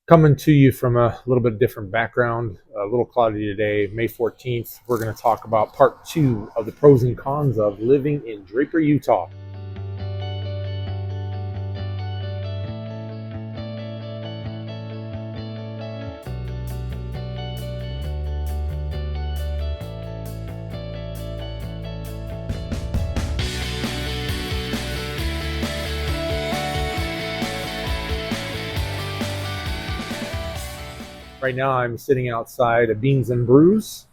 Coming to you from a little bit different background, a little cloudy today, May 14th. We're going to talk about part 2 of the pros and cons of living in Draper, Utah. Right now I'm sitting outside a Beans and Brews.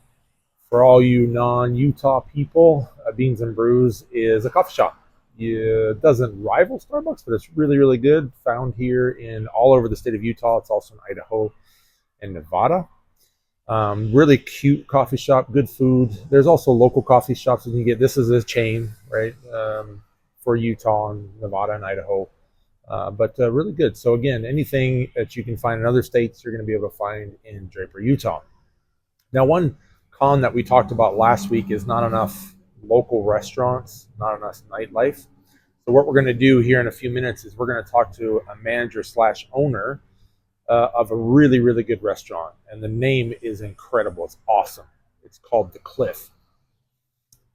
For all you non-Utah people, Beans and Brews is a coffee shop. It doesn't rival Starbucks, but it's really, really good. Found here in all over the state of Utah. It's also in Idaho and Nevada. Really cute coffee shop, good food. There's also local coffee shops that you can get. This is a chain, right, for Utah and Nevada and Idaho. But really good. So again, anything that you can find in other states, you're going to be able to find in Draper, Utah. Now, one con that we talked about last week is not enough local restaurants, not enough nightlife. So what we're going to do here in a few minutes is we're going to talk to a manager slash owner of a really, really good restaurant. And the name is incredible. It's awesome. It's called The Cliff.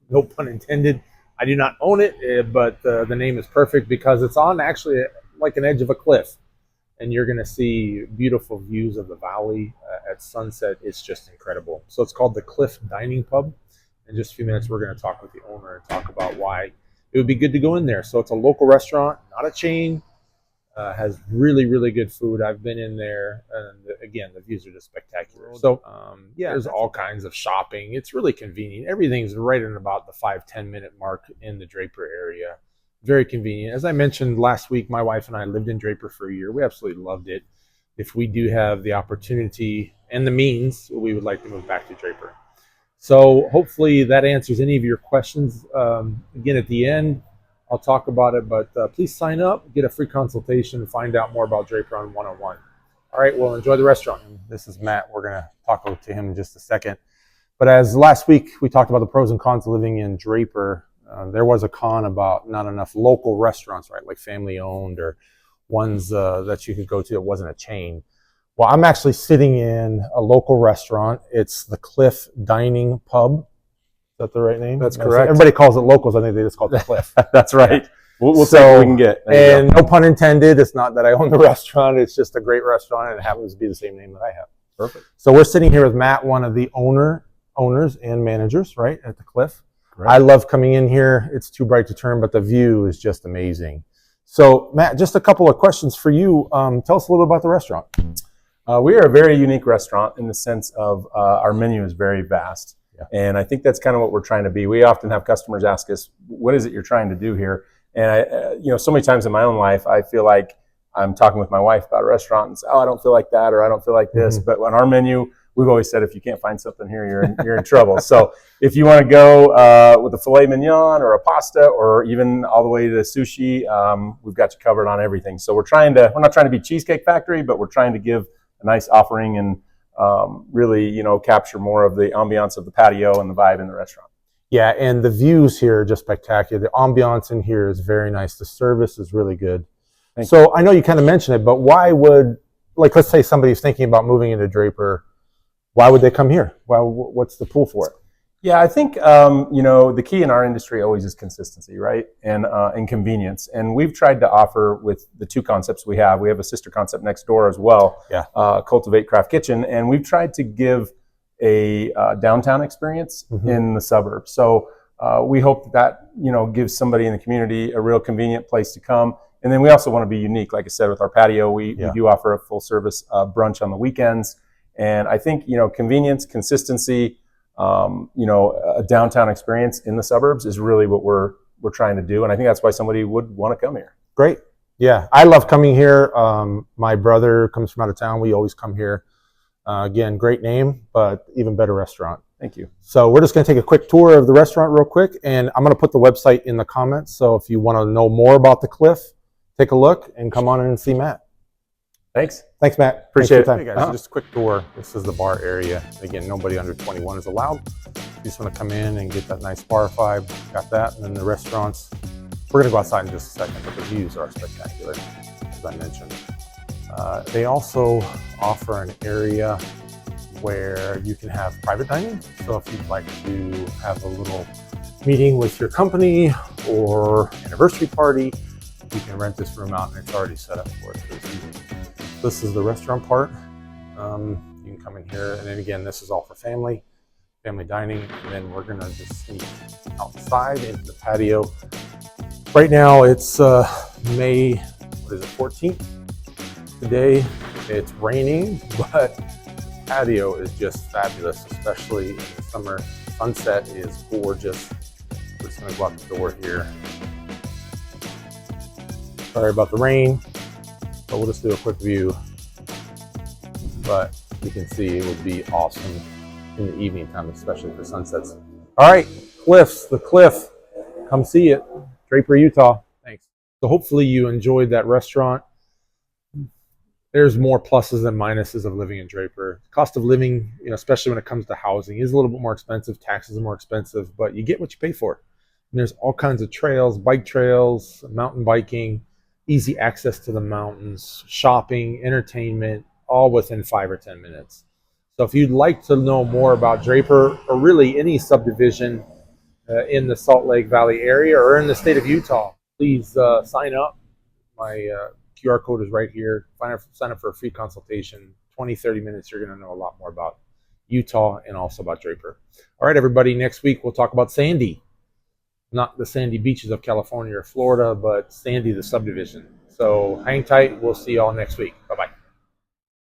No pun intended. I do not own it, but the name is perfect because it's on actually like an edge of a cliff, and you're going to see beautiful views of the valley at sunset. It's just incredible. So it's called the Cliff Dining Pub. In just a few minutes, we're going to talk with the owner and talk about why it would be good to go in there. So it's a local restaurant, not a chain. Has really, really good food. I've been in there, and again, the views are just spectacular. So yeah, there's all kinds of shopping. It's really convenient. Everything's right in about the 5-10 minute mark in the Draper area. Very convenient. As I mentioned last week, my wife and I lived in Draper for a year. We absolutely loved it. If we do have the opportunity and the means, we would like to move back to Draper. So hopefully that answers any of your questions. Again, at the end, I'll talk about it, but please sign up, get a free consultation, and find out more about Draper on one-on-one. All right, well, enjoy the restaurant. This is Matt. We're going to talk to him in just a second. But as last week we talked about the pros and cons of living in Draper, there was a con about not enough local restaurants, right, like family-owned or ones that you could go to that wasn't a chain. Well, I'm actually sitting in a local restaurant. It's the Cliff Dining Pub. Is that the right name? That's correct. Everybody calls it locals. I think they just call it the Cliff. That's right. Yeah. We'll take what we can get. And no pun intended. It's not that I own the restaurant. It's just a great restaurant, and it happens to be the same name that I have. Perfect. So we're sitting here with Matt, one of the owners and managers, right, at the Cliff. Right. I love coming in here. It's too bright to turn, but the view is just amazing. So Matt, just a couple of questions for you. Tell us a little about the restaurant. We are a very unique restaurant in the sense of our menu is very vast. Yeah. And I think that's kind of what we're trying to be. We often have customers ask us, what is it you're trying to do here? And so many times in my own life, I feel like I'm talking with my wife about a restaurant and say, oh, I don't feel like that, or I don't feel like this. Mm-hmm. But on our menu, we've always said, if you can't find something here, you're in trouble. So if you want to go with a filet mignon or a pasta, or even all the way to sushi, we've got you covered on everything. So we're not trying to be Cheesecake Factory, but we're trying to give a nice offering and really, capture more of the ambiance of the patio and the vibe in the restaurant. Yeah, and the views here are just spectacular. The ambiance in here is very nice. The service is really good. So I know you kind of mentioned it, but why would, let's say somebody's thinking about moving into Draper, why would they come here? What's the pull for it? Yeah, I think, the key in our industry always is consistency, right? And convenience. And we've tried to offer with the two concepts we have. We have a sister concept next door as well, yeah. Cultivate Craft Kitchen. And we've tried to give a downtown experience in the suburbs. So we hope that gives somebody in the community a real convenient place to come. And then we also want to be unique. Like I said, with our patio, we do offer a full service brunch on the weekends. And I think, convenience, consistency, a downtown experience in the suburbs is really what we're trying to do. And I think that's why somebody would want to come here. Great. Yeah. I love coming here. My brother comes from out of town. We always come here. Again, great name, but even better restaurant. Thank you. So we're just going to take a quick tour of the restaurant real quick, and I'm going to put the website in the comments. So if you want to know more about the Cliff, take a look and come on in and see Matt. Thanks. Thanks, Matt. Appreciate it. Hey guys, just a quick tour. This is the bar area. Again, nobody under 21 is allowed. You just want to come in and get that nice bar vibe. Got that. And then the restaurants. We're going to go outside in just a second, but the views are spectacular, as I mentioned. They also offer an area where you can have private dining. So if you'd like to have a little meeting with your company or anniversary party, you can rent this room out and it's already set up for it for this evening. This is the restaurant part. You can come in here, and then again, this is all for family dining, and then we're gonna just sneak outside into the patio. Right now it's May, what is it, 14th? Today it's raining, but the patio is just fabulous, especially in the summer. Sunset is gorgeous. We're just gonna go out the door here. Sorry about the rain, but we'll just do a quick view. But you can see it would be awesome in the evening time, especially for sunsets. All right, the cliff. Come see it, Draper, Utah. Thanks. So hopefully you enjoyed that restaurant. There's more pluses than minuses of living in Draper. Cost of living, especially when it comes to housing, is a little bit more expensive. Taxes are more expensive, but you get what you pay for. And there's all kinds of trails, bike trails, mountain biking, easy access to the mountains, shopping, entertainment, all within 5 or 10 minutes. So if you'd like to know more about Draper, or really any subdivision in the Salt Lake Valley area or in the state of Utah, please sign up. My QR code is right here. Sign up for a free consultation. 20, 30 minutes, you're going to know a lot more about Utah and also about Draper. All right, everybody, next week we'll talk about Sandy. Not the sandy beaches of California or Florida, but Sandy, the subdivision. So hang tight. We'll see you all next week. Bye-bye.